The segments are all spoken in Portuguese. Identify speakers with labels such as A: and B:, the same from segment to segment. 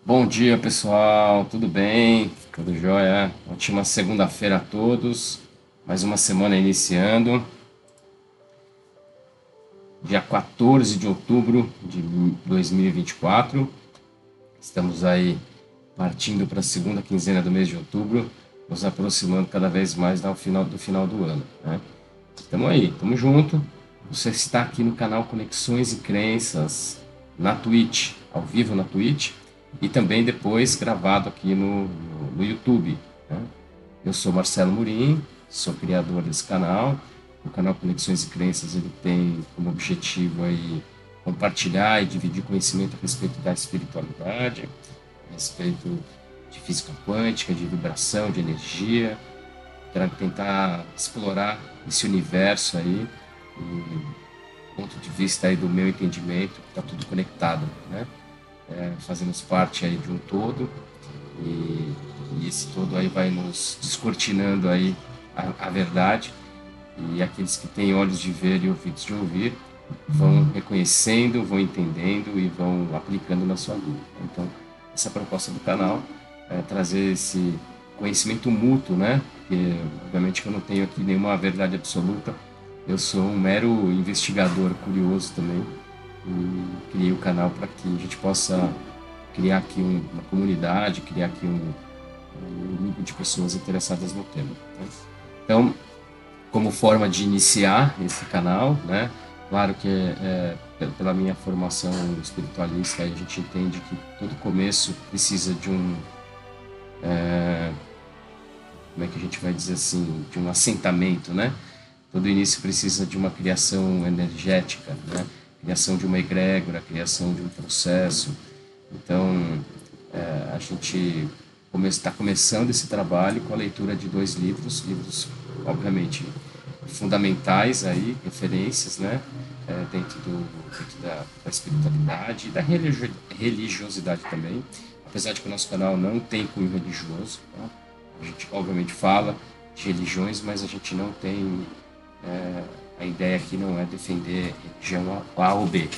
A: Bom dia, pessoal. Tudo bem? Tudo jóia? Ótima segunda-feira a todos. Mais uma semana iniciando. Dia 14 de outubro de 2024. Estamos aí partindo para a segunda quinzena do mês de outubro, nos aproximando cada vez mais do final do ano, né? Estamos aí, estamos junto. Você está aqui no canal Conexões e Crenças, na Twitch, ao vivo na Twitch, e também depois gravado aqui no YouTube, né? Eu sou Marcelo Murim, sou criador desse canal. O canal Conexões e Crenças ele tem como objetivo aí compartilhar e dividir conhecimento a respeito da espiritualidade, a respeito de física quântica, de vibração, de energia, para tentar explorar esse universo aí, do ponto de vista aí do meu entendimento, que está tudo conectado, né? Fazemos parte aí de um todo e, e esse todo aí vai nos descortinando aí a verdade, e aqueles que têm olhos de ver e ouvidos de ouvir vão reconhecendo, vão entendendo e vão aplicando na sua vida. Então, essa é a proposta do canal é trazer esse conhecimento mútuo, né? Porque, obviamente, que eu não tenho aqui nenhuma verdade absoluta, eu sou um mero investigador curioso também e criei o canal para que a gente possa criar aqui uma comunidade, criar aqui um grupo de pessoas interessadas no tema, né? Então, como forma de iniciar esse canal, né? Claro que pela minha formação espiritualista, a gente entende que todo começo precisa de como é que a gente vai dizer assim, de um assentamento, né? Todo início precisa de uma criação energética, né? Criação de uma egrégora, criação de um processo. Então, a gente está começando esse trabalho com a leitura de dois livros, obviamente, fundamentais aí, referências, né? Dentro da espiritualidade e da religiosidade também. Apesar de que o nosso canal não tem cunho religioso, tá? A gente, obviamente, fala de religiões, mas a gente não tem. A ideia aqui não é defender religião A ou B.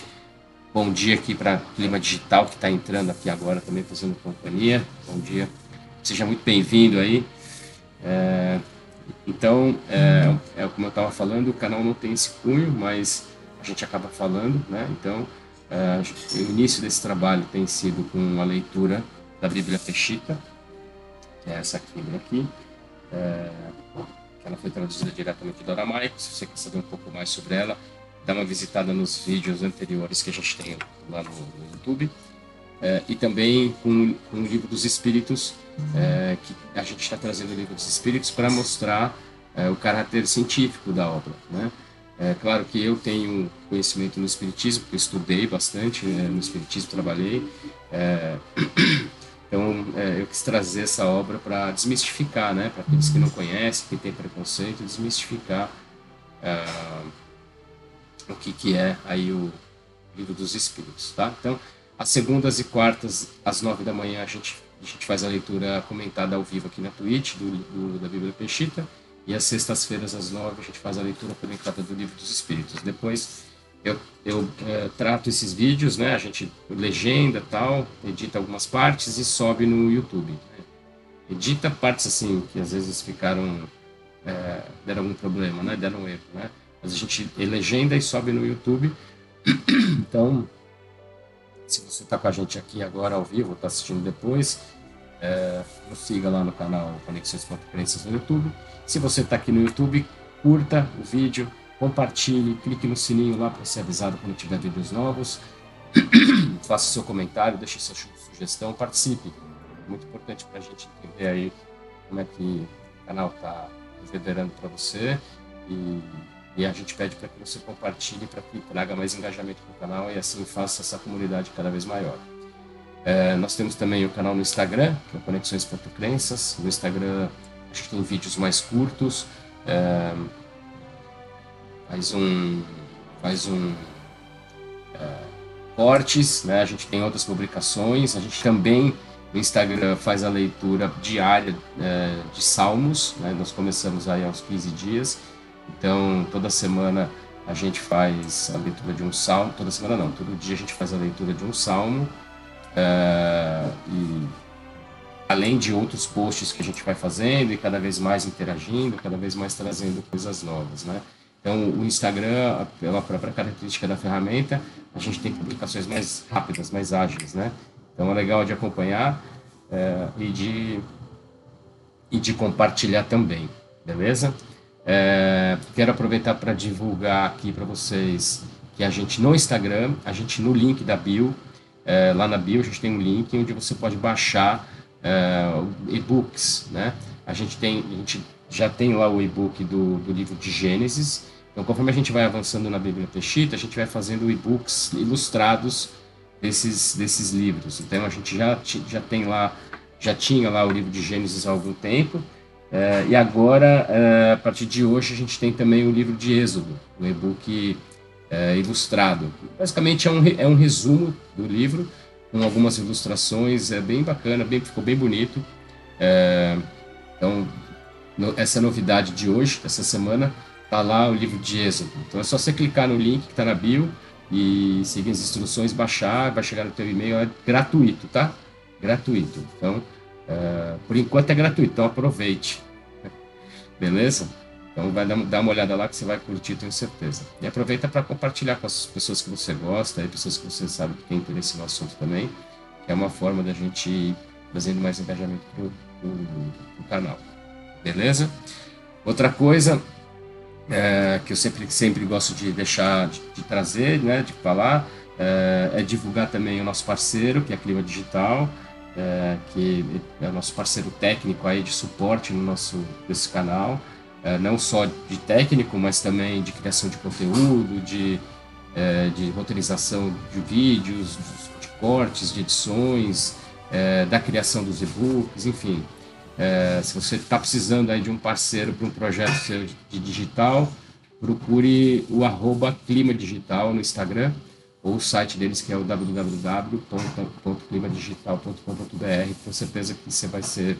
A: Bom dia aqui para Clima Digital, que está entrando aqui agora também fazendo companhia. Bom dia. Seja muito bem-vindo aí. Então, como eu estava falando, o canal não tem esse cunho, mas a gente acaba falando, né? Então, o início desse trabalho tem sido com a leitura da Bíblia Peshitta, que é essa Bíblia aqui, que ela foi traduzida diretamente do aramaico. Se você quer saber um pouco mais sobre ela, dá uma visitada nos vídeos anteriores que a gente tem lá no YouTube. E também com o Livro dos Espíritos, que a gente está trazendo o Livro dos Espíritos para mostrar o caráter científico da obra, né? É claro que eu tenho conhecimento no Espiritismo, porque eu estudei bastante no Espiritismo, trabalhei. É, então, eu quis trazer essa obra para desmistificar, né? Para aqueles que não conhecem, que têm preconceito, desmistificar o que é aí o Livro dos Espíritos, tá? Então, às segundas e quartas, às 9 da manhã, a gente faz a leitura comentada ao vivo aqui na Twitch da Bíblia Peshitta, e às sextas-feiras, às 9, a gente faz a leitura comentada do Livro dos Espíritos. Depois, eu trato esses vídeos, né? A gente legenda tal, edita algumas partes e sobe no YouTube, né? Edita partes assim que às vezes deram algum problema, né? Deram um erro, né? Mas a gente legenda e sobe no YouTube. Então, se você está com a gente aqui agora ao vivo, está assistindo depois, nos siga lá no canal Conexões.crenças no YouTube. Se você está aqui no YouTube, curta o vídeo, compartilhe, clique no sininho lá para ser avisado quando tiver vídeos novos. Faça seu comentário, deixe sua sugestão, participe. É muito importante para a gente entender aí como é que o canal está reverberando para você, e a gente pede para que você compartilhe, para que traga mais engajamento para o canal e assim faça essa comunidade cada vez maior. Nós temos também o canal no Instagram, que é Conexões.crenças. No Instagram a gente tem vídeos mais curtos, faz um cortes, né? A gente tem outras publicações. A gente também no Instagram faz a leitura diária de Salmos, né? Nós começamos aí aos 15 dias, então toda semana a gente faz a leitura de um salmo. Toda semana não, todo dia a gente faz a leitura de um salmo, e além de outros posts que a gente vai fazendo e cada vez mais interagindo, cada vez mais trazendo coisas novas, né? Então, o Instagram, pela própria característica da ferramenta, a gente tem publicações mais rápidas, mais ágeis, né? Então, é legal de acompanhar e de compartilhar também, beleza? Quero aproveitar para divulgar aqui para vocês que a gente no Instagram, a gente no link da bio, lá na bio a gente tem um link onde você pode baixar e-books, né? A gente já tem lá o e-book do livro de Gênesis. Então, conforme a gente vai avançando na Bíblia Peshitta, a gente vai fazendo e-books ilustrados desses livros. Então, a gente já tem lá, já tinha lá o livro de Gênesis há algum tempo. E agora, a partir de hoje, a gente tem também o livro de Êxodo, o e-book ilustrado. Basicamente é um resumo do livro, com algumas ilustrações, é bem bacana, ficou bem bonito. Então, essa novidade de hoje, essa semana, tá lá o livro de Êxodo. Então é só você clicar no link que está na bio e seguir as instruções, baixar, vai chegar no teu e-mail, é gratuito, tá? Gratuito. Então, por enquanto é gratuito, então aproveite. Beleza? Então vai dar uma olhada lá que você vai curtir, tenho certeza. E aproveita para compartilhar com as pessoas que você gosta, e pessoas que você sabe que tem interesse no assunto também, que é uma forma da gente ir trazendo mais engajamento para o canal. Beleza? Outra coisa que eu sempre gosto de deixar, de trazer, né, de falar, é divulgar também o nosso parceiro, que é a Clima Digital, que é o nosso parceiro técnico aí de suporte nesse canal, não só de técnico, mas também de criação de conteúdo, de roteirização de vídeos, de cortes, de edições, da criação dos e-books, enfim. Se você está precisando aí de um parceiro para um projeto seu de digital, procure o @Clima Digital no Instagram ou o site deles que é o www.climadigital.com.br. Com certeza que você vai ser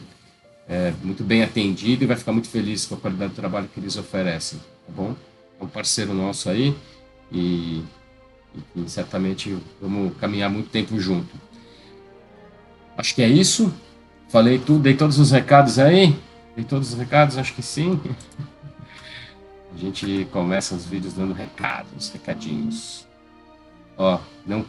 A: muito bem atendido e vai ficar muito feliz com a qualidade do trabalho que eles oferecem, tá bom? É um parceiro nosso aí e certamente vamos caminhar muito tempo junto. Acho que é isso. Falei tudo, dei todos os recados aí? Dei todos os recados? Acho que sim. A gente começa os vídeos dando recados, recadinhos. Ó, não,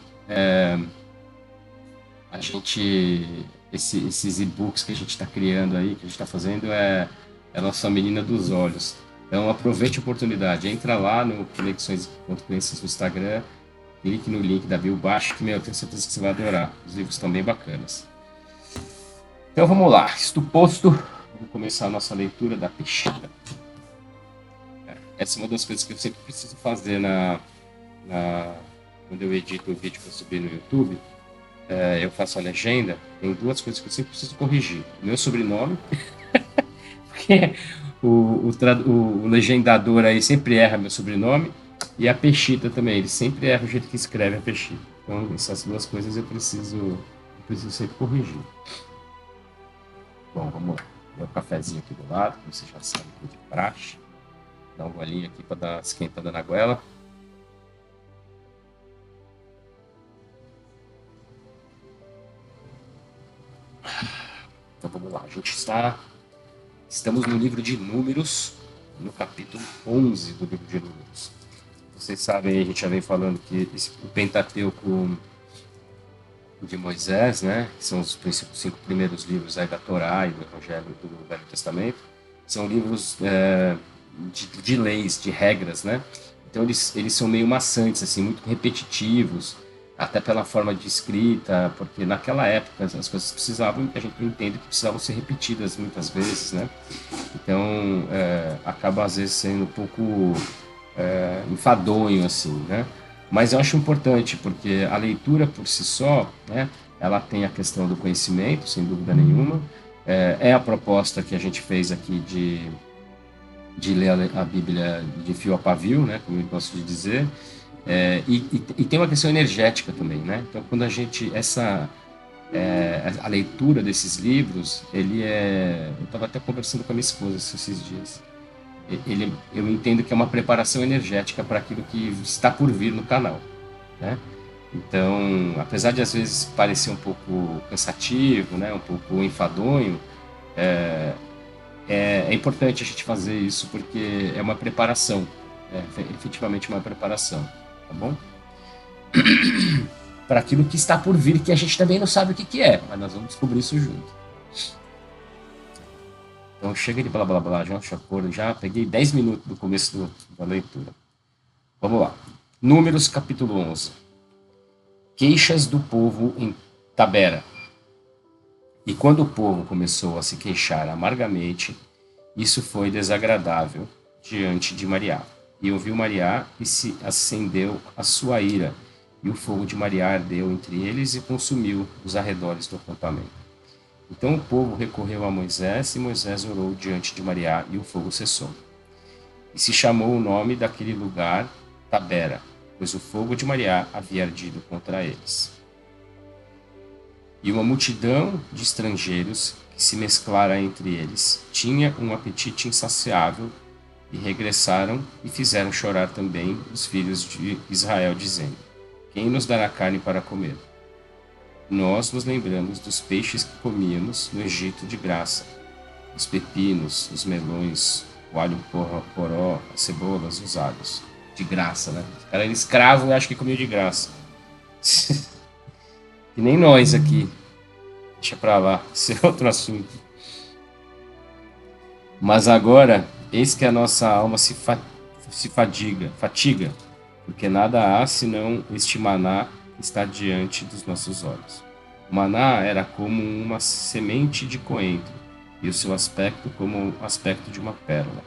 A: a gente, esses e-books que a gente está criando aí, que a gente está fazendo, é a nossa menina dos olhos. Então aproveite a oportunidade, entra lá no Conexões.Crenças no Instagram, clique no link da bio, baixe, que eu tenho certeza que você vai adorar. Os livros estão bem bacanas. Então vamos lá, isto posto, vamos começar a nossa leitura da Peshitta. Essa é uma das coisas que eu sempre preciso fazer quando eu edito o vídeo para subir no YouTube. Eu faço a legenda, tem duas coisas que eu sempre preciso corrigir. Meu sobrenome, porque o legendador aí sempre erra meu sobrenome, e a Peshitta também, ele sempre erra o jeito que escreve a Peshitta. Então essas duas coisas eu preciso sempre corrigir. Bom, vamos lá. Tem um cafezinho aqui do lado, como você já sabe, aqui de praxe. Dá um golinho aqui para dar esquentada na goela. Então vamos lá. Estamos no livro de Números, no capítulo 11 do livro de Números. Vocês sabem, a gente já vem falando que o Pentateuco de Moisés, né, que são os 5 primeiros livros aí da Torá e do Evangelho do Velho Testamento, são livros de leis, de regras, né? Então eles são meio maçantes, assim, muito repetitivos, até pela forma de escrita, porque naquela época as coisas precisavam, a gente entende que precisavam ser repetidas muitas vezes, né? Então acaba às vezes sendo um pouco enfadonho, assim, né? Mas eu acho importante, porque a leitura por si só, né, ela tem a questão do conhecimento, sem dúvida nenhuma, é a proposta que a gente fez aqui de ler a Bíblia de fio a pavio, né, como eu gosto de dizer, e tem uma questão energética também, né? Então, quando a leitura desses livros, eu estava até conversando com a minha esposa esses dias, eu entendo que é uma preparação energética para aquilo que está por vir no canal, né? Então, apesar de às vezes parecer um pouco cansativo, né, um pouco enfadonho, é importante a gente fazer isso porque é uma preparação, é efetivamente uma preparação, tá bom? Para aquilo que está por vir, que a gente também não sabe o que, que é, mas nós vamos descobrir isso junto. Então chega de blá blá blá, já acordo, já peguei 10 minutos do começo da leitura. Vamos lá. Números capítulo 11. Queixas do povo em Tabera. E quando o povo começou a se queixar amargamente, isso foi desagradável diante de Mariá. E ouviu Mariá e se acendeu a sua ira, e o fogo de Mariá ardeu entre eles e consumiu os arredores do acampamento. Então o povo recorreu a Moisés, e Moisés orou diante de Mariá, e o fogo cessou. E se chamou o nome daquele lugar Tabera, pois o fogo de Mariá havia ardido contra eles. E uma multidão de estrangeiros que se mesclara entre eles tinha um apetite insaciável, e regressaram e fizeram chorar também os filhos de Israel, dizendo: Quem nos dará carne para comer? Nós nos lembramos dos peixes que comíamos no Egito de graça, os pepinos, os melões, o alho poró, as cebolas, os alhos. De graça, né? O cara era escravo e acha que comia de graça. E nem nós aqui. Deixa pra lá, isso é outro assunto. Mas agora, eis que a nossa alma se fatiga, porque nada há senão este maná que está diante dos nossos olhos. O maná era como uma semente de coentro, e o seu aspecto como o aspecto de uma pérola.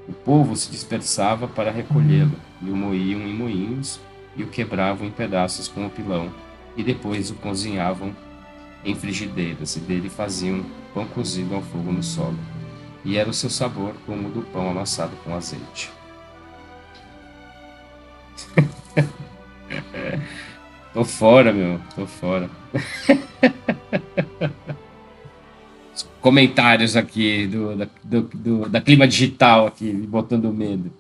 A: O povo se dispersava para recolhê-lo, e o moíam em moinhos, e o quebravam em pedaços com o pilão, e depois o cozinhavam em frigideiras, e dele faziam pão cozido ao fogo no solo. E era o seu sabor como o do pão amassado com azeite. Tô fora, meu, tô fora. Os comentários aqui da clima digital aqui, me botando medo.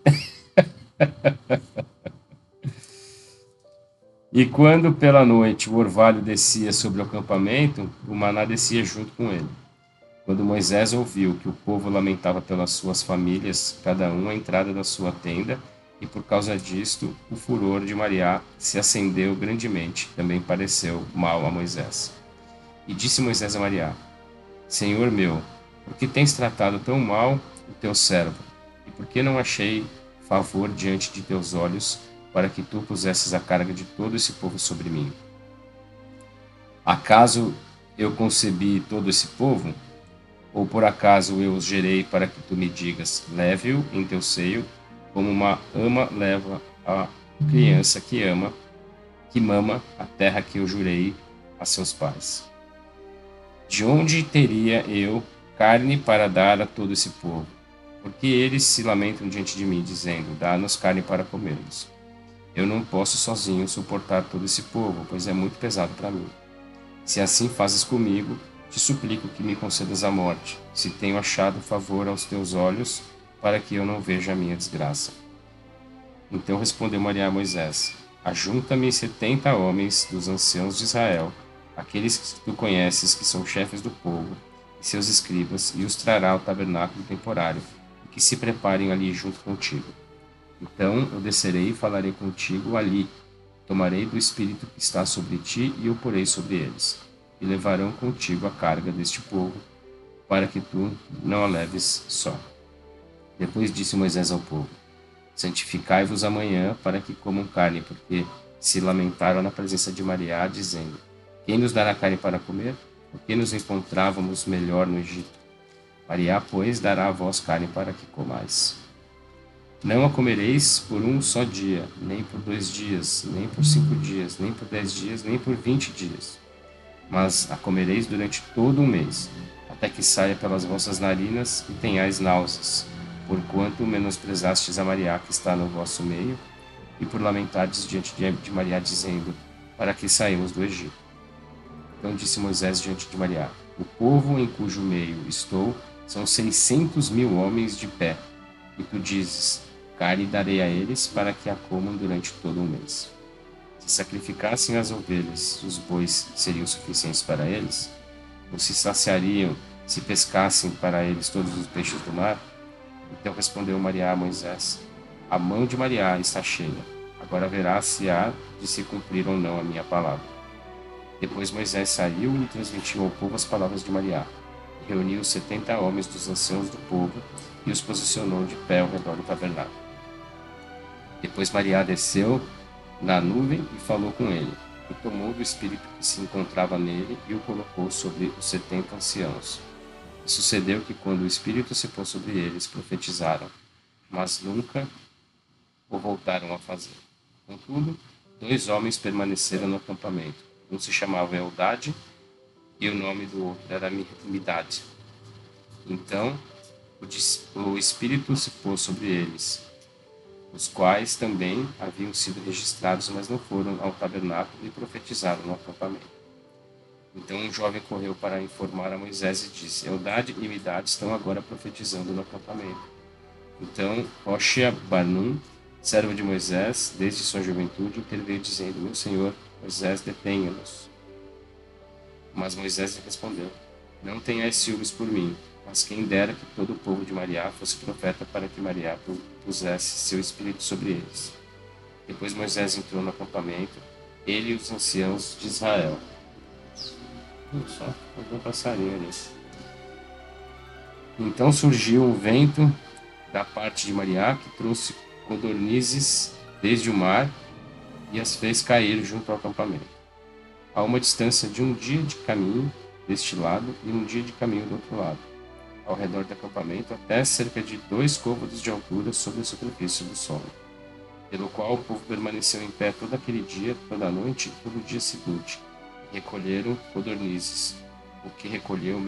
A: E quando pela noite o orvalho descia sobre o acampamento, o maná descia junto com ele. Quando Moisés ouviu que o povo lamentava pelas suas famílias, cada um à entrada da sua tenda, e por causa disto, o furor de Mariá se acendeu grandemente, também pareceu mal a Moisés. E disse Moisés a Mariá: Senhor meu, por que tens tratado tão mal o teu servo? E por que não achei favor diante de teus olhos, para que tu pusesses a carga de todo esse povo sobre mim? Acaso eu concebi todo esse povo? Ou por acaso eu os gerei para que tu me digas: leve-o em teu seio, como uma ama leva a criança que mama a terra que eu jurei a seus pais? De onde teria eu carne para dar a todo esse povo? Porque eles se lamentam diante de mim, dizendo: dá-nos carne para comermos. Eu não posso sozinho suportar todo esse povo, pois é muito pesado para mim. Se assim fazes comigo, te suplico que me concedas a morte, se tenho achado favor aos teus olhos, para que eu não veja a minha desgraça. Então respondeu Maria a Moisés: Ajunta-me 70 homens dos anciãos de Israel, aqueles que tu conheces que são chefes do povo, e seus escribas, e os trará ao tabernáculo temporário, e que se preparem ali junto contigo. Então eu descerei e falarei contigo ali, tomarei do Espírito que está sobre ti e o porei sobre eles, e levarão contigo a carga deste povo, para que tu não a leves só. Depois disse Moisés ao povo: Santificai-vos amanhã, para que comam carne, porque se lamentaram na presença de Mariá, dizendo: Quem nos dará carne para comer? Porque nos encontrávamos melhor no Egito. Mariá, pois, dará a vós carne para que comais. Não a comereis por um só dia, nem por 2 dias, nem por 5 dias, nem por 10 dias, nem por 20 dias. Mas a comereis durante todo um mês, até que saia pelas vossas narinas e tenhais náuseas, porquanto menosprezastes a Mariá que está no vosso meio, e por lamentardes diante de Mariá, dizendo: Para que saímos do Egito? Então disse Moisés diante de Mariá: O povo em cujo meio estou são 600.000 homens de pé, e tu dizes: Carne darei a eles para que a comam durante todo um mês. Se sacrificassem as ovelhas e os bois seriam suficientes para eles? Ou se saciariam se pescassem para eles todos os peixes do mar? Então respondeu Maria a Moisés: A mão de Maria está cheia. Agora verá se há de se cumprir ou não a minha palavra. Depois Moisés saiu e transmitiu ao povo as palavras de Maria. Reuniu 70 homens dos anciãos do povo e os posicionou de pé ao redor do tabernáculo. Depois Maria desceu na nuvem e falou com ele, e tomou do espírito que se encontrava nele e o colocou sobre os 70 anciãos. E sucedeu que quando o espírito se pôs sobre eles, profetizaram, mas nunca o voltaram a fazer. Contudo, 2 homens permaneceram no acampamento. Um se chamava Eldade e o nome do outro era Midade. Então o espírito se pôs sobre eles, os quais também haviam sido registrados, mas não foram ao tabernáculo e profetizaram no acampamento. Então um jovem correu para informar a Moisés e disse: Eldade e Midade estão agora profetizando no acampamento. Então Hoshea Banum, servo de Moisés, desde sua juventude, interveio dizendo: Meu senhor, Moisés, detenha-nos. Mas Moisés lhe respondeu: Não tenhais ciúmes por mim, mas quem dera que todo o povo de Maria fosse profeta para que Maria pusesse seu espírito sobre eles. Depois Moisés entrou no acampamento, ele e os anciãos de Israel. Só um passarinho ali. Então surgiu um vento da parte de Maria que trouxe codornizes desde o mar e as fez cair junto ao acampamento, a uma distância de um dia de caminho deste lado e um dia de caminho do outro lado, ao redor do acampamento, até cerca de 2 côvados de altura sobre a superfície do solo, pelo qual o povo permaneceu em pé todo aquele dia, toda a noite e todo o dia seguinte, e recolheram codornizes. O que recolheu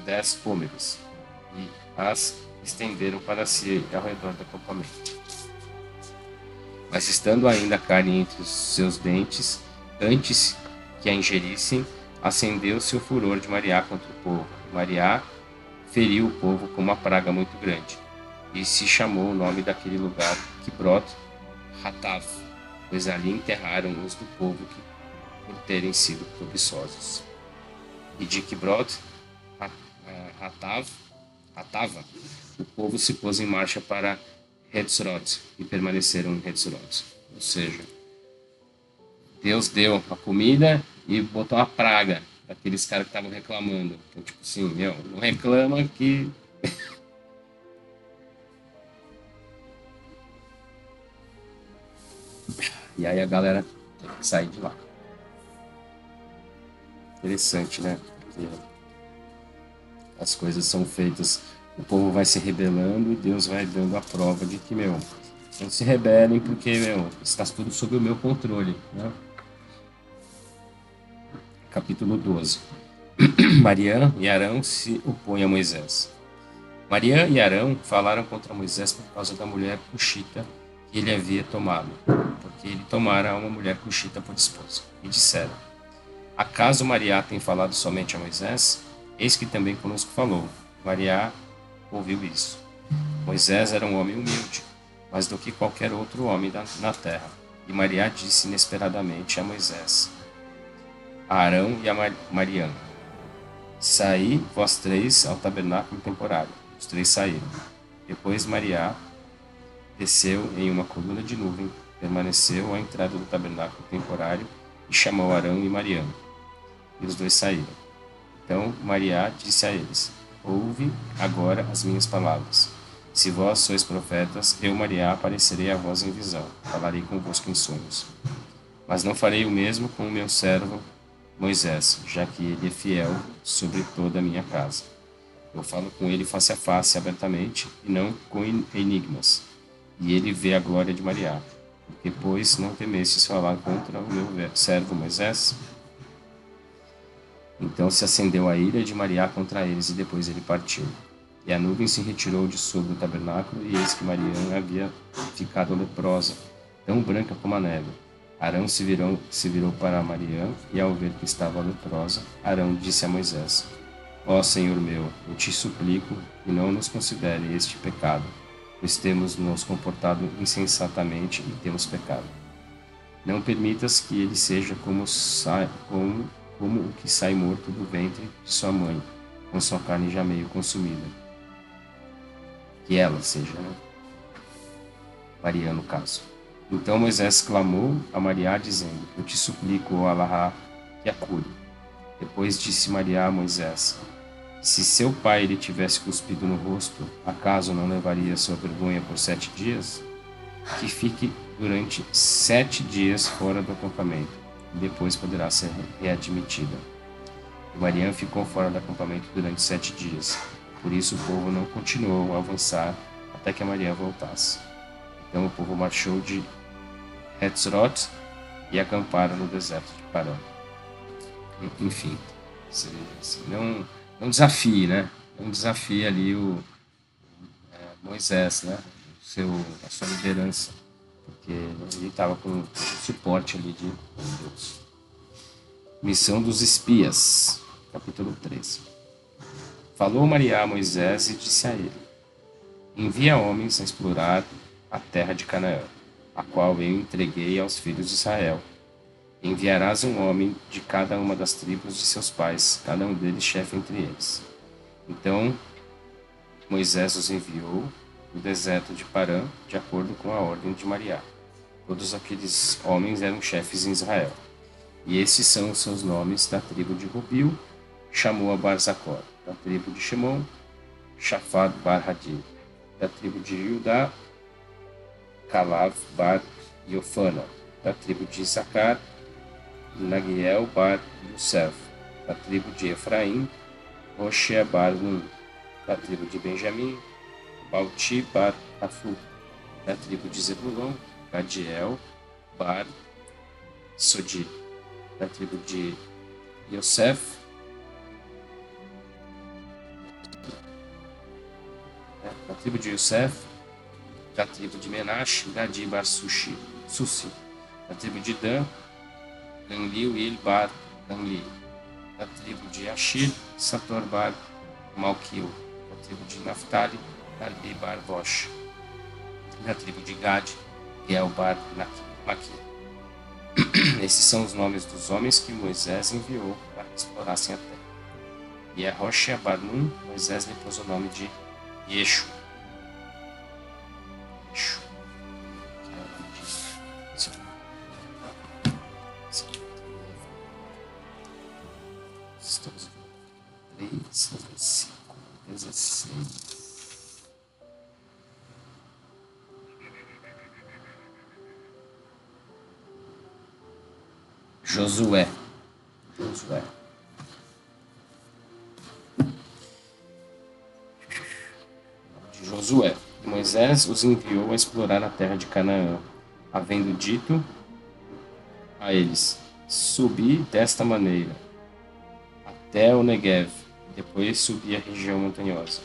A: 10 pômeros, e as estenderam para si ao redor do acampamento. Mas estando ainda a carne entre os seus dentes, antes que a ingerissem, acendeu-se o furor de Maria contra o povo. Maria feriu o povo com uma praga muito grande, e se chamou o nome daquele lugar Kibrot Hatav, pois ali enterraram os do povo por terem sido cobiçosos. E de Kibrot Hatava, o povo se pôs em marcha para Hetzrot e permaneceram em Hetzrot. Ou seja, Deus deu a comida e botou a praga daqueles caras que estavam reclamando. Então, tipo assim, não reclama que... E aí a galera tem que sair de lá. Interessante, né? Porque as coisas são feitas, o povo vai se rebelando e Deus vai dando a prova de que, não se rebelem porque, está tudo sob o meu controle, né? Capítulo 12. Mariã e Arão se opõem a Moisés. Mariã e Arão falaram contra Moisés por causa da mulher cuxita que ele havia tomado, porque ele tomara uma mulher cuxita por esposa. E disseram: Acaso Mariá tem falado somente a Moisés? Eis que também conosco falou. Mariá ouviu isso. Moisés era um homem humilde, mais do que qualquer outro homem na terra. E Mariá disse inesperadamente a Moisés, a Arão e a Mariã: Saí vós 3 ao tabernáculo temporário. Os 3 saíram. Depois Mariá desceu em uma coluna de nuvem, permaneceu à entrada do tabernáculo temporário e chamou Arão e Mariã. E os 2 saíram. Então Mariá disse a eles: Ouve agora as minhas palavras. Se vós sois profetas, eu, Mariá, aparecerei a vós em visão, falarei convosco em sonhos. Mas não farei o mesmo com o meu servo Moisés, já que ele é fiel sobre toda a minha casa. Eu falo com ele face a face, abertamente, e não com enigmas. E ele vê a glória de Mariá. Porque, pois, não temestes falar contra o meu servo Moisés? Então se acendeu a ira de Mariá contra eles, e depois ele partiu. E a nuvem se retirou de sobre o tabernáculo, e eis que Mariã havia ficado leprosa, tão branca como a neve. Arão se virou para Mariã, e ao ver que estava leprosa, Arão disse a Moisés: Ó Senhor meu, eu te suplico que não nos considere este pecado, pois temos nos comportado insensatamente e temos pecado. Não permitas que ele seja como o que sai morto do ventre de sua mãe, com sua carne já meio consumida. Que ela seja, né? Maria, no caso. Então Moisés clamou a Maria, dizendo: Eu te suplico, ó Alahá, que a cure. Depois disse Maria a Moisés: Se seu pai lhe tivesse cuspido no rosto, acaso não levaria sua vergonha por 7 dias? Que fique durante 7 dias fora do acampamento, e depois poderá ser readmitida. E Maria ficou fora do acampamento durante 7 dias. Por isso o povo não continuou a avançar até que Maria voltasse. Então o povo marchou de Hetzrot e acamparam no deserto de Parã. Enfim, assim, não desafie, né? Não desafie ali o Moisés, né? A sua liderança, porque ele estava com o suporte ali de Deus. Missão dos espias, capítulo 13. Falou Maria a Moisés e disse a ele: Envia homens a explorar a terra de Canaã, a qual eu entreguei aos filhos de Israel. Enviarás um homem de cada uma das tribos de seus pais, cada um deles chefe entre eles. Então Moisés os enviou no deserto de Parã, de acordo com a ordem de Maria. Todos aqueles homens eram chefes em Israel. E estes são os seus nomes: da tribo de Rubil, Shamua bar Zacor; da tribo de Shimon, Shafat bar Hadid; da tribo de Judá, Calav bar Yofana; da tribo de Issacar, Nagiel bar Yosef; da tribo de Efraim, Hoshea bar Nun; da tribo de Benjamim, Balti bar Afu; da tribo de Zebulon, Gadiel bar Sodi; da tribo de Yosef, da tribo de Yosef; da tribo de Menash, Gadi bar Susi; da tribo de Dan, Ganliel bar Ganli; da tribo de Ashir, Sator bar Malquil; da tribo de Naphtali, Darbi bar Vosh; da tribo de Gad, Geel bar Maqui. Esses são os nomes dos homens que Moisés enviou para que explorassem a terra. E a Hoshea bar Nun, Moisés lhe pôs o nome de Yeshu. Estamos em 3, 5, 16. Josué. Josué. Moisés os enviou a explorar a terra de Canaã, havendo dito a eles: Subi desta maneira até o Negev, e depois subi a região montanhosa.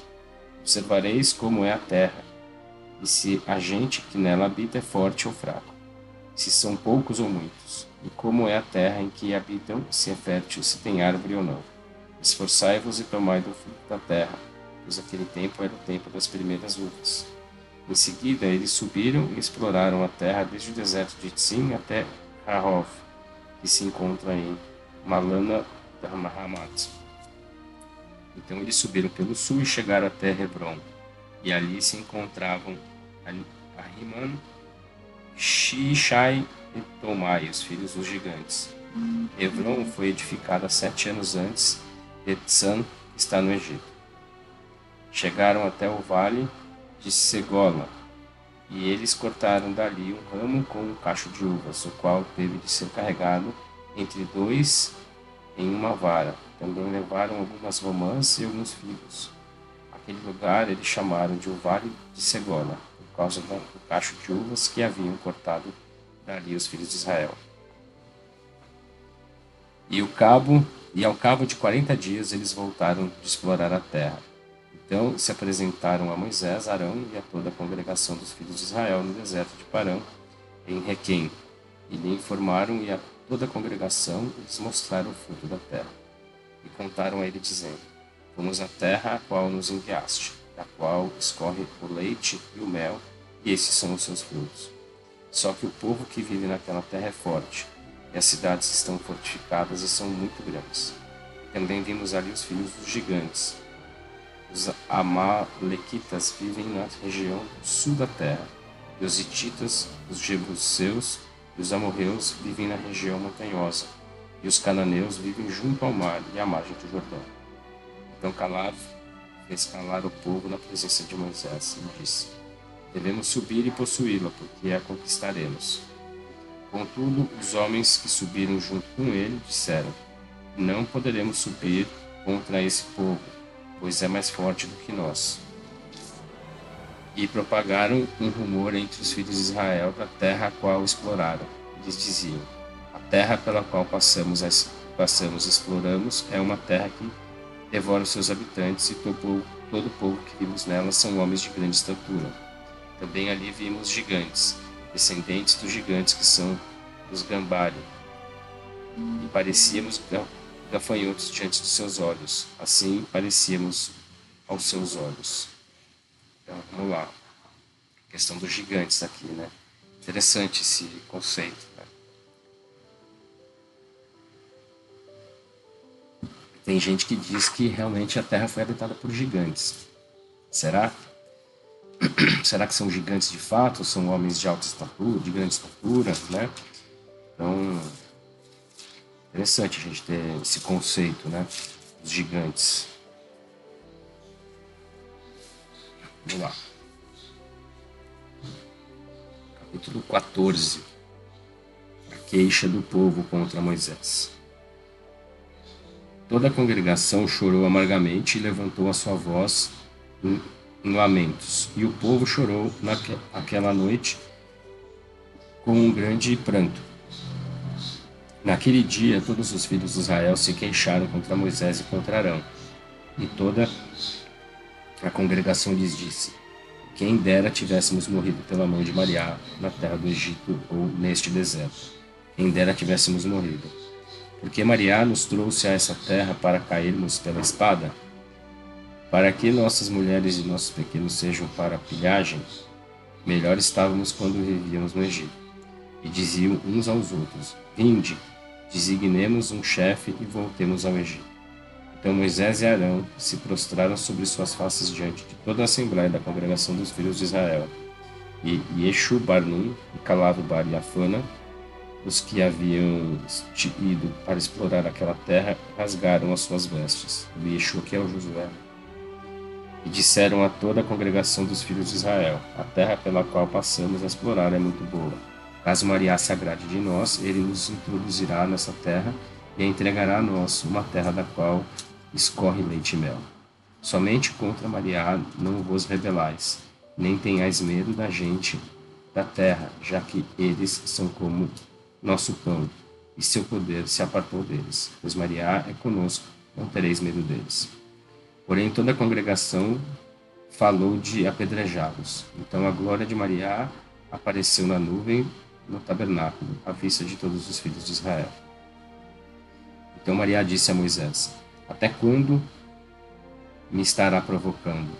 A: Observareis como é a terra, e se a gente que nela habita é forte ou fraco, se são poucos ou muitos, e como é a terra em que habitam, se é fértil, se tem árvore ou não. Esforçai-vos e tomai do fruto da terra, pois aquele tempo era o tempo das primeiras uvas. Em seguida, eles subiram e exploraram a terra desde o deserto de Tzim até Rahov, que se encontra em Malana da Mahamat. Então eles subiram pelo sul e chegaram até Hebron, e ali se encontravam Ahiman, Shishai e Tomai, os filhos dos gigantes. Hebron foi edificada 7 anos antes de Tzan, que está no Egito. Chegaram até o vale de Segola, e eles cortaram dali um ramo com um cacho de uvas, o qual teve de ser carregado entre 2 em uma vara. Também levaram algumas romãs e alguns figos. Aquele lugar eles chamaram de o Vale de Segola, por causa do cacho de uvas que haviam cortado dali os filhos de Israel. E ao cabo de 40 dias eles voltaram de explorar a terra. Então se apresentaram a Moisés, Arão e a toda a congregação dos filhos de Israel no deserto de Parã, em Requém, e lhe informaram, e a toda a congregação lhes mostraram o fruto da terra. E contaram a ele, dizendo: Fomos à terra a qual nos enviaste, da qual escorre o leite e o mel, e esses são os seus frutos. Só que o povo que vive naquela terra é forte, e as cidades estão fortificadas e são muito grandes. Também vimos ali os filhos dos gigantes. Os amalequitas vivem na região sul da terra, e os hititas, os jebuseus e os amorreus vivem na região montanhosa, e os cananeus vivem junto ao mar e à margem do Jordão. Então Caleb fez calar o povo na presença de Moisés e disse: devemos subir e possuí-la, porque a conquistaremos. Contudo, os homens que subiram junto com ele disseram: não poderemos subir contra esse povo, pois é mais forte do que nós. E propagaram um rumor entre os filhos de Israel da terra a qual exploraram. Eles diziam: a terra pela qual passamos e exploramos é uma terra que devora os seus habitantes, e todo o povo que vimos nela são homens de grande estatura. Também ali vimos gigantes, descendentes dos gigantes que são os Gambari, e parecíamos gafanhotos diante dos seus olhos, assim parecíamos aos seus olhos. Então, vamos lá. A questão dos gigantes aqui, né? Interessante esse conceito, né? Tem gente que diz que realmente a Terra foi habitada por gigantes. Será? Será que são gigantes de fato? Ou são homens de alta estatura, de grande estatura, né? Então, interessante a gente ter esse conceito, né? Os gigantes. Vamos lá. Capítulo 14. A queixa do povo contra Moisés. Toda a congregação chorou amargamente e levantou a sua voz em lamentos. E o povo chorou naquela noite com um grande pranto. Naquele dia, todos os filhos de Israel se queixaram contra Moisés e contra Arão. E toda a congregação lhes disse: quem dera tivéssemos morrido pela mão de Mariá na terra do Egito ou neste deserto. Quem dera tivéssemos morrido. Porque Mariá nos trouxe a essa terra para cairmos pela espada? Para que nossas mulheres e nossos pequenos sejam para pilhagem? Melhor estávamos quando vivíamos no Egito. E diziam uns aos outros: vinde, designemos um chefe e voltemos ao Egito. Então Moisés e Arão se prostraram sobre suas faces diante de toda a assembleia da congregação dos filhos de Israel. E Yeshu Barnum e Calado Bar Yafana, os que haviam ido para explorar aquela terra, rasgaram as suas vestes. O Yeshu, que é o Josué. E disseram a toda a congregação dos filhos de Israel: a terra pela qual passamos a explorar é muito boa. Caso Mariá se agrade de nós, ele nos introduzirá nessa terra e a entregará a nós, uma terra da qual escorre leite e mel. Somente contra Mariá não vos rebelais, nem tenhais medo da gente da terra, já que eles são como nosso pão, e seu poder se apartou deles. Pois Mariá é conosco, não tereis medo deles. Porém toda a congregação falou de apedrejá-los. Então a glória de Mariá apareceu na nuvem no tabernáculo, à vista de todos os filhos de Israel. Então Mariá disse a Moisés: até quando me estará provocando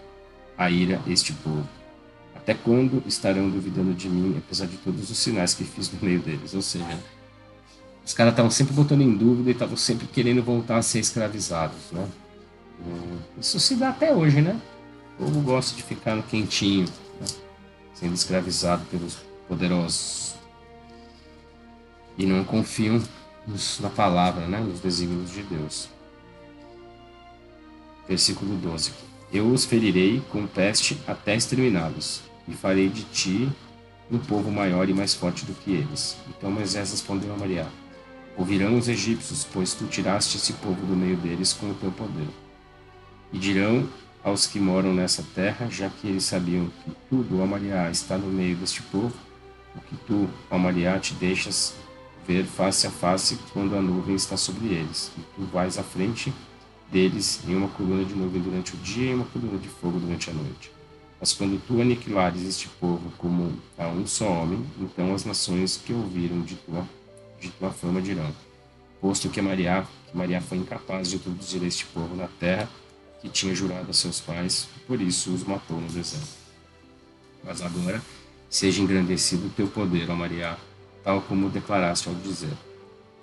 A: a ira este povo? Até quando estarão duvidando de mim, apesar de todos os sinais que fiz no meio deles? Ou seja, os caras estavam sempre botando em dúvida e estavam sempre querendo voltar a ser escravizados, né? Isso se dá até hoje, né? O povo gosta de ficar no quentinho, né? Sendo escravizado pelos poderosos. E não confiam na palavra, né? Nos desígnios de Deus. Versículo 12. Eu os ferirei com peste até exterminá-los, e farei de ti um povo maior e mais forte do que eles. Então Moisés respondeu a Mariá: ouvirão os egípcios, pois tu tiraste esse povo do meio deles com o teu poder. E dirão aos que moram nessa terra, já que eles sabiam que tudo, ó Mariá, está no meio deste povo, o que tu, ó Mariá, te deixas ver face a face quando a nuvem está sobre eles, e tu vais à frente deles em uma coluna de nuvem durante o dia e uma coluna de fogo durante a noite. Mas quando tu aniquilares este povo como a um só homem, então as nações que ouviram de tua fama dirão: posto que Mariá foi incapaz de introduzir este povo na terra que tinha jurado a seus pais, por isso os matou no deserto. Mas agora Seja engrandecido o teu poder, ó Maria, tal como declaraste ao dizer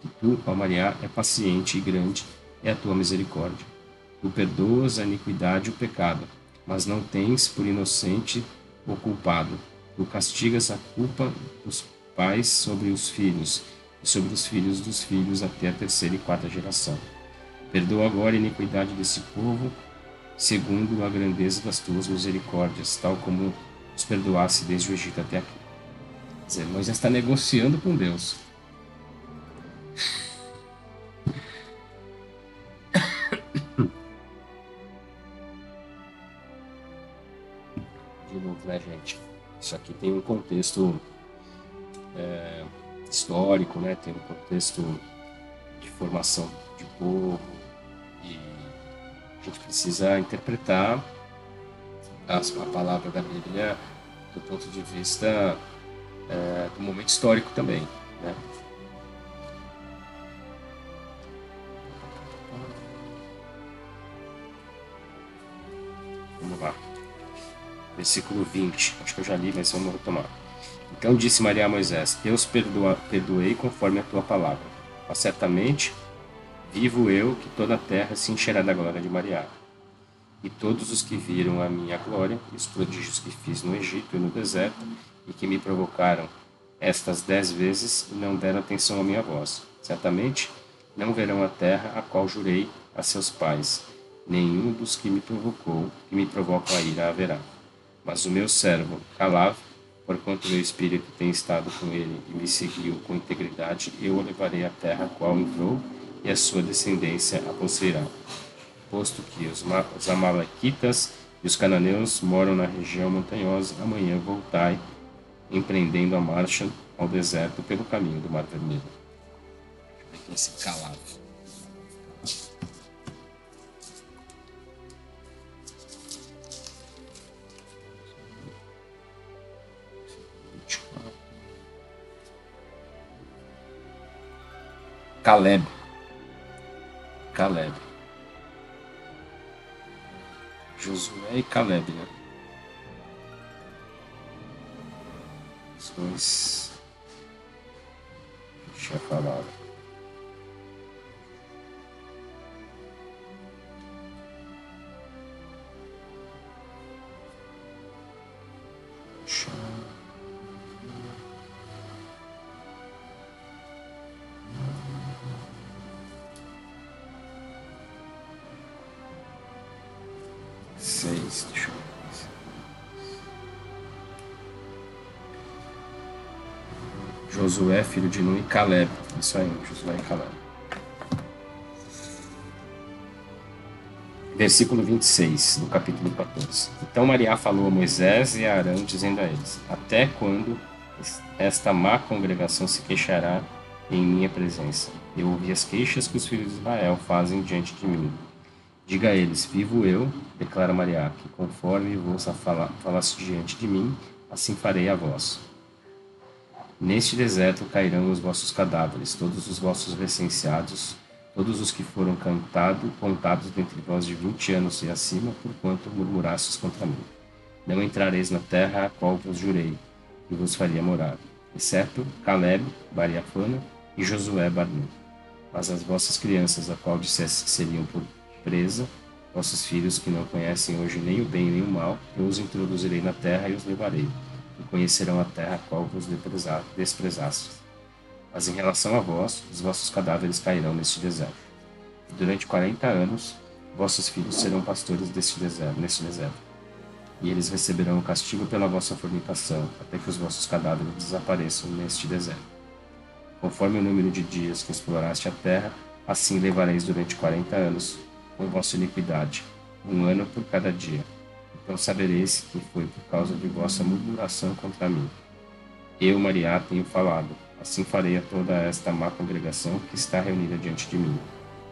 A: que tu, ó Maria, é paciente e grande é a tua misericórdia. Tu perdoas a iniquidade e o pecado, mas não tens por inocente o culpado. Tu castigas a culpa dos pais sobre os filhos, e sobre os filhos dos filhos até a terceira e quarta geração. Perdoa agora a iniquidade desse povo, segundo a grandeza das tuas misericórdias, tal como os perdoasse desde o Egito até aqui. Quer dizer, Moisés está negociando com Deus. De novo, né, gente? Isso aqui tem um contexto histórico, né? Tem um contexto de formação de povo e a gente precisa interpretar a palavra da Bíblia do ponto de vista do momento histórico também, né? Vamos lá. Versículo 20. Acho que eu já li, mas vamos retomar. Então disse Maria a Moisés: Eu os perdoei conforme a tua palavra. Mas certamente vivo eu que toda a terra se encherá da glória de Maria. E todos os que viram a minha glória e os prodígios que fiz no Egito e no deserto, e que me provocaram estas 10 vezes, e não deram atenção à minha voz. Certamente não verão a terra a qual jurei a seus pais. Nenhum dos que me provocam a ira haverá. Mas o meu servo, Calav, porquanto meu espírito tem estado com ele e me seguiu com integridade, eu o levarei à terra a qual entrou, e a sua descendência a possuirá. Posto que os amalequitas e os cananeus moram na região montanhosa, amanhã voltai, empreendendo a marcha ao deserto pelo caminho do Mar Vermelho. Esse Calav. Caleb. Caleb. Josué e Caleb, né? Os dois. Deixa eu falar. Seis, deixa eu ver. Josué, filho de Nun, e Caleb. Isso aí, Josué e Caleb. Versículo 26, do capítulo 14. Então Maria falou a Moisés e a Arão, dizendo a eles: Até quando esta má congregação se queixará em minha presença? Eu ouvi as queixas que os filhos de Israel fazem diante de mim. Diga a eles: Vivo eu, declara Maria, que conforme vos falaste diante de mim, assim farei a vós. Neste deserto cairão os vossos cadáveres, todos os vossos recenseados, todos os que foram contados dentre vós de 20 anos e acima, porquanto murmurastes contra mim. Não entrareis na terra a qual vos jurei, que vos faria morar, exceto Caleb, Bariafana e Josué Barnum. Mas as vossas crianças, a qual disseste que seriam por presa, vossos filhos que não conhecem hoje nem o bem nem o mal, eu os introduzirei na terra e os levarei, e conhecerão a terra a qual vos desprezastes. Mas em relação a vós, os vossos cadáveres cairão neste deserto. E durante 40 anos, vossos filhos serão pastores neste deserto. E eles receberão o castigo pela vossa fornicação, até que os vossos cadáveres desapareçam neste deserto. Conforme o número de dias que exploraste a terra, assim levareis durante 40 anos com vossa iniquidade, 1 ano por cada dia. Então sabereis que foi por causa de vossa murmuração contra mim. Eu, Maria, tenho falado. Assim farei a toda esta má congregação que está reunida diante de mim.